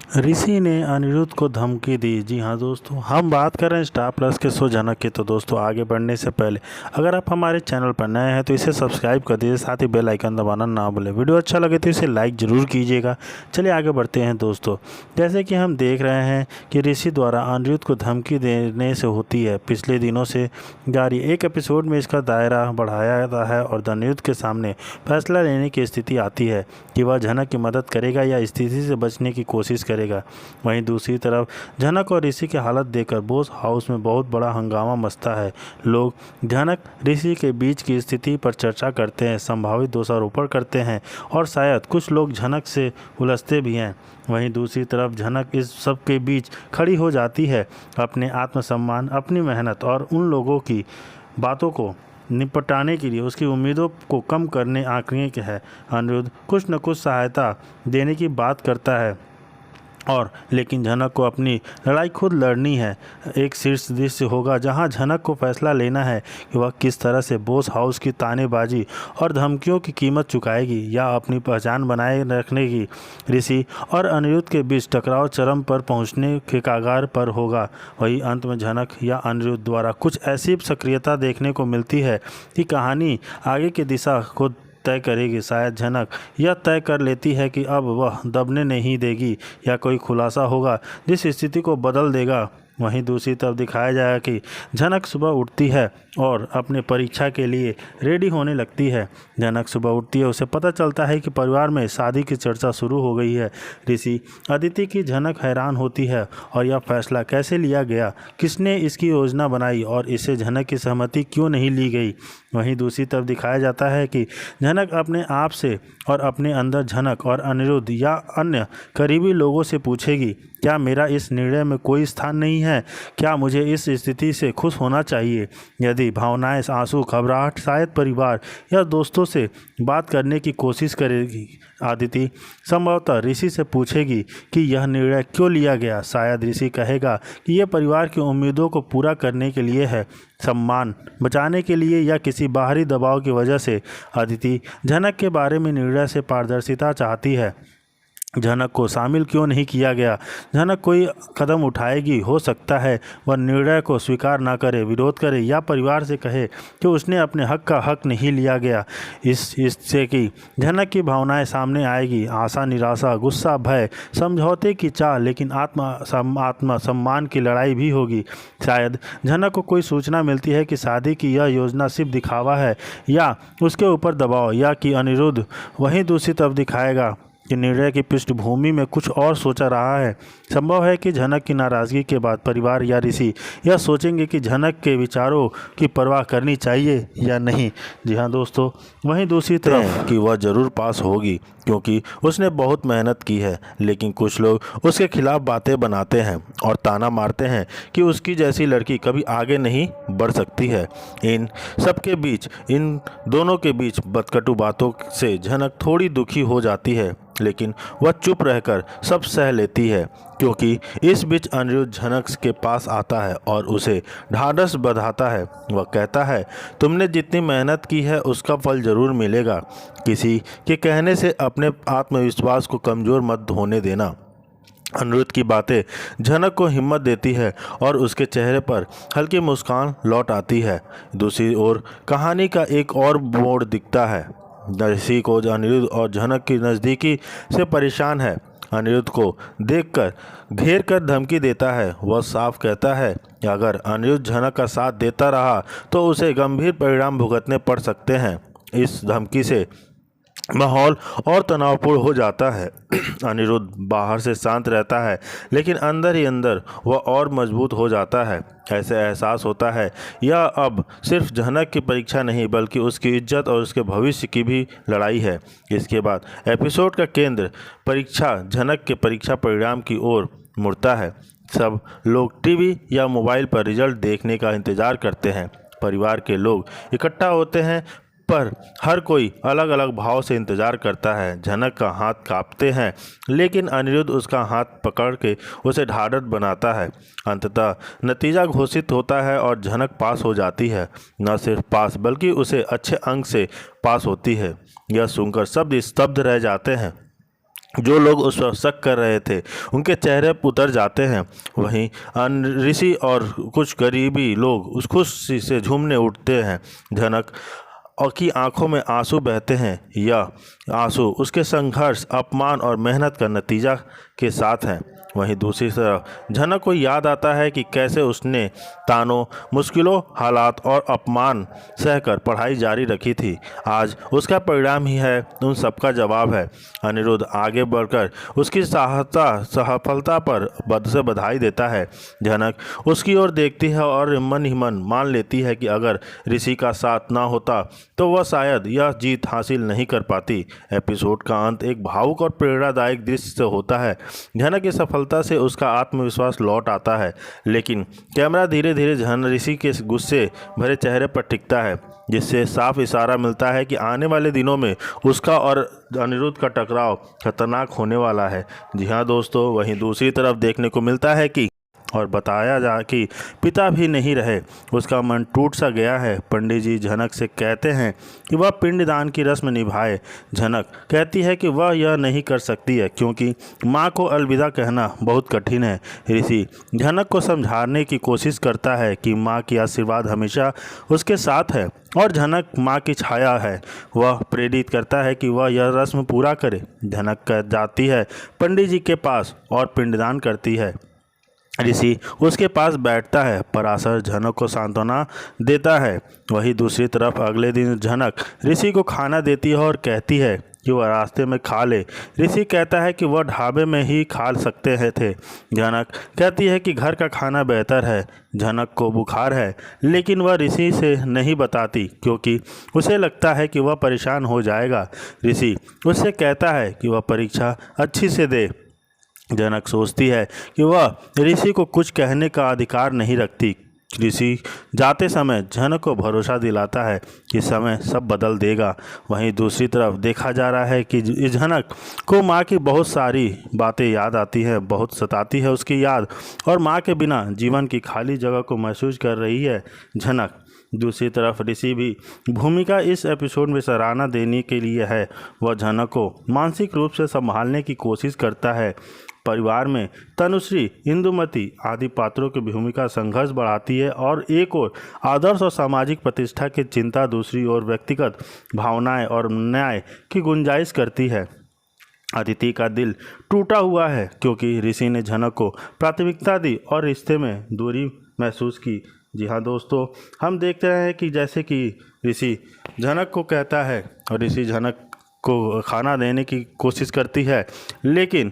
ऋषि ने अनिरुद्ध को धमकी दी। जी हाँ दोस्तों, हम बात कर रहे हैं स्टार प्लस के शो जनक की। तो दोस्तों आगे बढ़ने से पहले अगर आप हमारे चैनल पर नए हैं तो इसे सब्सक्राइब कर दीजिए, साथ ही बेल आइकन दबाना ना भूलें। वीडियो अच्छा लगे तो इसे लाइक ज़रूर कीजिएगा। चलिए आगे बढ़ते हैं दोस्तों। जैसे कि हम देख रहे हैं कि ऋषि द्वारा अनिरुद्ध को धमकी देने से होती है पिछले दिनों से जारी एक एपिसोड में इसका दायरा बढ़ाया जाता है और अनिरुद्ध के सामने फैसला लेने की स्थिति आती है कि वह जनक की मदद करेगा या स्थिति से बचने की कोशिश करेगा। वहीं दूसरी तरफ जनक और ऋषि की हालत देखकर बोस हाउस में बहुत बड़ा हंगामा मचता है। लोग जनक ऋषि के बीच की स्थिति पर चर्चा करते हैं, संभावित दोषारोपण करते हैं और शायद कुछ लोग जनक से उलझते भी हैं। वहीं दूसरी तरफ जनक इस सब के बीच खड़ी हो जाती है, अपने आत्मसम्मान, अपनी मेहनत और उन लोगों की बातों को निपटाने के लिए उसकी उम्मीदों को कम करने आंकड़े के है। अनिरुद्ध कुछ न कुछ सहायता देने की बात करता है और लेकिन जनक को अपनी लड़ाई खुद लड़नी है। एक शीर्ष दृश्य होगा जहां जनक को फैसला लेना है कि वह किस तरह से बोस हाउस की तानेबाजी और धमकियों की कीमत चुकाएगी या अपनी पहचान बनाए रखने की। ऋषि और अनिरुद्ध के बीच टकराव चरम पर पहुंचने के कगार पर होगा। वही अंत में जनक या अनिरुद्ध द्वारा कुछ ऐसी सक्रियता देखने को मिलती है कि कहानी आगे की दिशा को तय करेगी। शायद जनक यह तय कर लेती है कि अब वह दबने नहीं देगी या कोई खुलासा होगा जिस स्थिति को बदल देगा। वहीं दूसरी तरफ दिखाया जाएगा कि जनक सुबह उठती है और अपने परीक्षा के लिए रेडी होने लगती है। जनक सुबह उठती है, उसे पता चलता है कि परिवार में शादी की चर्चा शुरू हो गई है। ऋषि अदिति की जनक हैरान होती है और यह फैसला कैसे लिया गया, किसने इसकी योजना बनाई और इससे जनक की सहमति क्यों नहीं ली गई। वहीं दूसरी तरफ दिखाया जाता है कि जनक अपने आप से और अपने अंदर जनक और अनिरुद्ध या अन्य करीबी लोगों से पूछेगी, क्या मेरा इस निर्णय में कोई स्थान नहीं है? क्या मुझे इस स्थिति से खुश होना चाहिए? यदि भावनाएं, आंसू, घबराहट, शायद परिवार या दोस्तों से बात करने की कोशिश करेगी। अदिति संभवतः ऋषि से पूछेगी कि यह निर्णय क्यों लिया गया। शायद ऋषि कहेगा कि यह परिवार की उम्मीदों को पूरा करने के लिए है, सम्मान बचाने के लिए या किसी बाहरी दबाव की वजह से। अदिति जनक के बारे में निर्णय से पारदर्शिता चाहती है। जनक को शामिल क्यों नहीं किया गया? जनक कोई कदम उठाएगी, हो सकता है वह निर्णय को स्वीकार ना करे, विरोध करे या परिवार से कहे कि उसने अपने हक का हक नहीं लिया गया। इससे कि जनक की भावनाएं सामने आएगी, आशा, निराशा, गुस्सा, भय, समझौते की चाह, लेकिन आत्मा सम्मान की लड़ाई भी होगी। शायद जनक को कोई सूचना मिलती है कि शादी की यह योजना सिर्फ दिखावा है या उसके ऊपर दबाव या कि अनिरुद्ध वहीं दूसरी तरफ दिखाएगा कि निर्णय की पृष्ठभूमि में कुछ और सोचा रहा है। संभव है कि जनक की नाराज़गी के बाद परिवार या ऋषि यह सोचेंगे कि जनक के विचारों की परवाह करनी चाहिए या नहीं। जी हाँ दोस्तों, वहीं दूसरी तरफ कि वह ज़रूर पास होगी क्योंकि उसने बहुत मेहनत की है, लेकिन कुछ लोग उसके खिलाफ बातें बनाते हैं और ताना मारते हैं कि उसकी जैसी लड़की कभी आगे नहीं बढ़ सकती है। इन सबके बीच, इन दोनों के बीच बदकटु बातों से जनक थोड़ी दुखी हो जाती है, लेकिन वह चुप रहकर सब सह लेती है क्योंकि इस बीच अनिरुद्ध जनक के पास आता है और उसे ढाढ़स बंधाता है। वह कहता है, तुमने जितनी मेहनत की है उसका फल जरूर मिलेगा। किसी के कहने से अपने आत्मविश्वास को कमज़ोर मत होने देना। अनिरुद्ध की बातें जनक को हिम्मत देती है और उसके चेहरे पर हल्की मुस्कान लौट आती है। दूसरी ओर कहानी का एक और मोड़ दिखता है। ऋषि को अनिरुद्ध और जनक की नज़दीकी से परेशान है। अनिरुद्ध को देखकर घेर कर धमकी देता है। वह साफ कहता है कि अगर अनिरुद्ध जनक का साथ देता रहा तो उसे गंभीर परिणाम भुगतने पड़ सकते हैं। इस धमकी से माहौल और तनावपूर्ण हो जाता है। अनिरुद्ध बाहर से शांत रहता है, लेकिन अंदर ही अंदर वह और मजबूत हो जाता है। ऐसे एहसास होता है यह अब सिर्फ जनक की परीक्षा नहीं बल्कि उसकी इज्जत और उसके भविष्य की भी लड़ाई है। इसके बाद एपिसोड का केंद्र परीक्षा जनक के परीक्षा परिणाम की ओर मुड़ता है। सब लोग टीवी या मोबाइल पर रिजल्ट देखने का इंतज़ार करते हैं। परिवार के लोग इकट्ठा होते हैं पर हर कोई अलग अलग भाव से इंतज़ार करता है। जनक का हाथ कांपते हैं, लेकिन अनिरुद्ध उसका हाथ पकड़ के उसे ढाढ़स बनाता है। अंततः नतीजा घोषित होता है और जनक पास हो जाती है। न सिर्फ पास बल्कि उसे अच्छे अंक से पास होती है। यह सुनकर सब स्तब्ध रह जाते हैं। जो लोग उस पर शक कर रहे थे उनके चेहरे उतर जाते हैं। वहीं अन्य ऋषि और कुछ गरीबी लोग उस खुशी से झूमने उठते हैं। झनक और की आंखों में आंसू बहते हैं। यह आंसू उसके संघर्ष, अपमान और मेहनत का नतीजा के साथ हैं। वहीं दूसरी तरफ झनक को याद आता है कि कैसे उसने तानों, मुश्किलों, हालात और अपमान सहकर पढ़ाई जारी रखी थी। आज उसका परिणाम ही है, उन सबका जवाब है। अनिरुद्ध आगे बढ़कर उसकी सफलता पर से बधाई देता है। झनक उसकी ओर देखती है और मन ही मन मान लेती है कि अगर ऋषि का साथ ना होता तो वह शायद यह जीत हासिल नहीं कर पाती। एपिसोड का अंत एक भावुक और प्रेरणादायक दृश्य से होता है। झनक की सफलता से उसका आत्मविश्वास लौट आता है, लेकिन कैमरा धीरे धीरे ऋषि के गुस्से भरे चेहरे पर टिकता है, जिससे साफ इशारा मिलता है कि आने वाले दिनों में उसका और अनिरुद्ध का टकराव खतरनाक होने वाला है। जी हाँ दोस्तों, वहीं दूसरी तरफ देखने को मिलता है कि और बताया जा कि पिता भी नहीं रहे, उसका मन टूट सा गया है। पंडित जी झनक से कहते हैं कि वह पिंडदान की रस्म निभाए। झनक कहती है कि वह यह नहीं कर सकती है क्योंकि माँ को अलविदा कहना बहुत कठिन है। ऋषि झनक को समझाने की कोशिश करता है कि माँ की आशीर्वाद हमेशा उसके साथ है और झनक माँ की छाया है। वह प्रेरित करता है कि वह यह रस्म पूरा करे। झनक जाती है पंडित जी के पास और पिंडदान करती है। ऋषि उसके पास बैठता है। पराशर झनक को सांत्वना देता है। वहीं दूसरी तरफ अगले दिन झनक ऋषि को खाना देती है और कहती है कि वह रास्ते में खा ले। ऋषि कहता है कि वह ढाबे में ही खा सकते थे। झनक कहती है कि घर का खाना बेहतर है। झनक को बुखार है, लेकिन वह ऋषि से नहीं बताती क्योंकि उसे लगता है कि वह परेशान हो जाएगा। ऋषि उससे कहता है कि वह परीक्षा अच्छी से दे। झनक सोचती है कि वह ऋषि को कुछ कहने का अधिकार नहीं रखती। ऋषि जाते समय झनक को भरोसा दिलाता है कि समय सब बदल देगा। वहीं दूसरी तरफ देखा जा रहा है कि झनक को माँ की बहुत सारी बातें याद आती हैं, बहुत सताती है उसकी याद, और माँ के बिना जीवन की खाली जगह को महसूस कर रही है झनक। दूसरी तरफ ऋषि भी भूमिका इस एपिसोड में सराहना देने के लिए है। वह झनक को मानसिक रूप से संभालने की कोशिश करता है। परिवार में तनुश्री, इंदुमती आदि पात्रों की भूमिका संघर्ष बढ़ाती है और एक ओर आदर्श और सामाजिक प्रतिष्ठा की चिंता, दूसरी ओर व्यक्तिगत भावनाएं और न्याय की गुंजाइश करती है। अदिति का दिल टूटा हुआ है क्योंकि ऋषि ने झनक को प्राथमिकता दी और रिश्ते में दूरी महसूस की। जी हाँ दोस्तों, हम देखते हैं कि जैसे कि ऋषि झनक को कहता है और ऋषि झनक को खाना देने की कोशिश करती है, लेकिन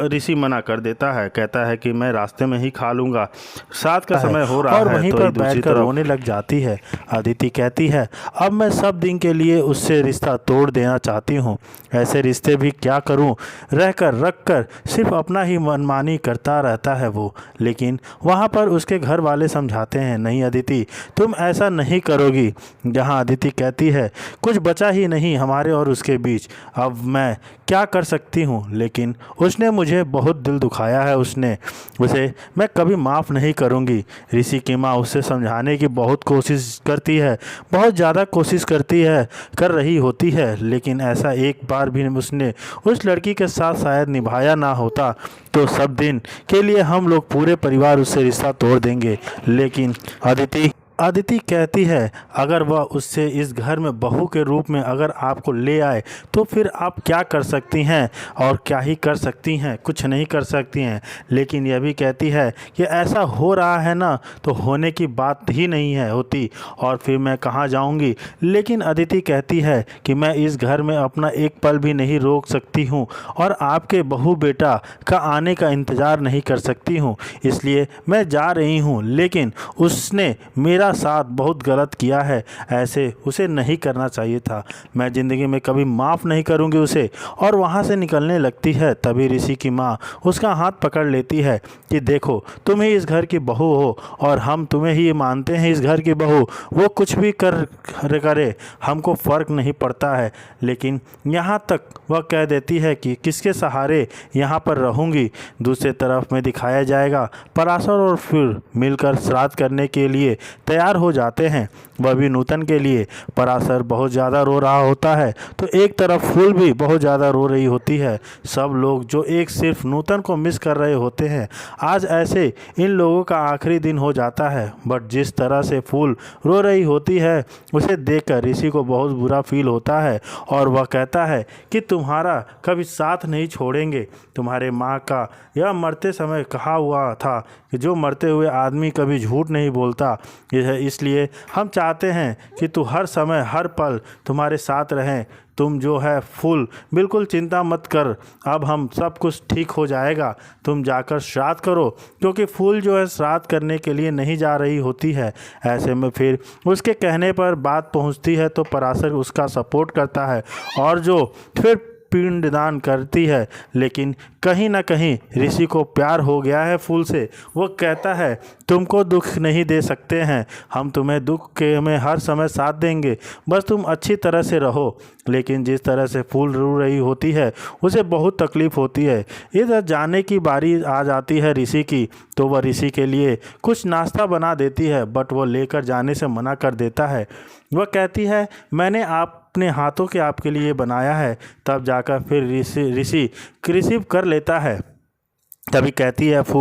ऋषि मना कर देता है, कहता है कि मैं रास्ते में ही खा लूँगा, साथ का समय हो रहा है। और वहीं पर बैठकर रोने लग जाती है। अदिति कहती है अब मैं सब दिन के लिए उससे रिश्ता तोड़ देना चाहती हूँ। ऐसे रिश्ते भी क्या करूँ, रहकर रख कर सिर्फ अपना ही मनमानी करता रहता है वो। लेकिन वहाँ पर उसके घर वाले समझाते हैं नहीं अदिति, तुम ऐसा नहीं करोगी। जहाँ अदिति कहती है कुछ बचा ही नहीं हमारे और उसके बीच, अब मैं क्या कर सकती हूँ। लेकिन उसने मुझे बहुत दिल दुखाया है, उसे मैं कभी माफ़ नहीं करूँगी। ऋषि की माँ उसे समझाने की बहुत कोशिश करती है, बहुत ज़्यादा कोशिश कर रही होती है, लेकिन ऐसा एक बार भी उसने उस लड़की के साथ शायद निभाया ना होता तो सब दिन के लिए हम लोग पूरे परिवार उससे रिश्ता तोड़ देंगे। लेकिन अदिति कहती है अगर वह उससे इस घर में बहू के रूप में अगर आपको ले आए तो फिर आप क्या कर सकती हैं, और क्या ही कर सकती हैं, कुछ नहीं कर सकती हैं। लेकिन यह भी कहती है कि ऐसा हो रहा है ना तो होने की बात ही नहीं है होती, और फिर मैं कहाँ जाऊंगी। लेकिन अदिति कहती है कि मैं इस घर में अपना एक पल भी नहीं रोक सकती हूँ और आपके बहू बेटा का आने का इंतज़ार नहीं कर सकती हूँ, इसलिए मैं जा रही हूँ। लेकिन उसने मेरा साथ बहुत गलत किया है, ऐसे उसे नहीं करना चाहिए था, मैं ज़िंदगी में कभी माफ़ नहीं करूँगी उसे। और वहाँ से निकलने लगती है। तभी ऋषि की माँ उसका हाथ पकड़ लेती है कि देखो तुम ही इस घर की बहू हो और हम तुम्हें ही मानते हैं इस घर की बहू, वो कुछ भी करे हमको फ़र्क नहीं पड़ता है। लेकिन यहाँ तक वह कह देती है कि किसके सहारे यहाँ पर रहूँगी। दूसरी तरफ में दिखाया जाएगा पराशर और फिर मिलकर श्राद्ध करने के लिए तैयार हो जाते हैं, वह भी नूतन के लिए। पराशर बहुत ज़्यादा रो रहा होता है तो एक तरफ फूल भी बहुत ज़्यादा रो रही होती है। सब लोग जो एक सिर्फ नूतन को मिस कर रहे होते हैं। आज ऐसे इन लोगों का आखिरी दिन हो जाता है। बट जिस तरह से फूल रो रही होती है उसे देखकर ऋषि को बहुत बुरा फील होता है और वह कहता है कि तुम्हारा कभी साथ नहीं छोड़ेंगे। तुम्हारे माँ का यह मरते समय कहा हुआ था कि जो मरते हुए आदमी कभी झूठ नहीं बोलता। इसलिए हम चाहते हैं कि तू हर समय हर पल तुम्हारे साथ रहें। तुम जो है फूल, बिल्कुल चिंता मत कर, अब हम सब कुछ ठीक हो जाएगा। तुम जाकर श्राद्ध करो, क्योंकि फूल जो है श्राद्ध करने के लिए नहीं जा रही होती है। ऐसे में फिर उसके कहने पर बात पहुंचती है तो पराशर उसका सपोर्ट करता है और जो फिर पिंडदान करती है। लेकिन कहीं ना कहीं ऋषि को प्यार हो गया है फूल से। वो कहता है तुमको दुख नहीं दे सकते हैं, हम तुम्हें दुख के में हर समय साथ देंगे, बस तुम अच्छी तरह से रहो। लेकिन जिस तरह से फूल रो रही होती है उसे बहुत तकलीफ़ होती है। इधर जाने की बारी आ जाती है ऋषि की, तो वह ऋषि के लिए कुछ नाश्ता बना देती है, बट वो लेकर जाने से मना कर देता है। वह कहती है मैंने अपने हाथों के आपके लिए बनाया है। तब जाकर फिर ऋषि रिसीव कर लेता है। तभी कहती है फूल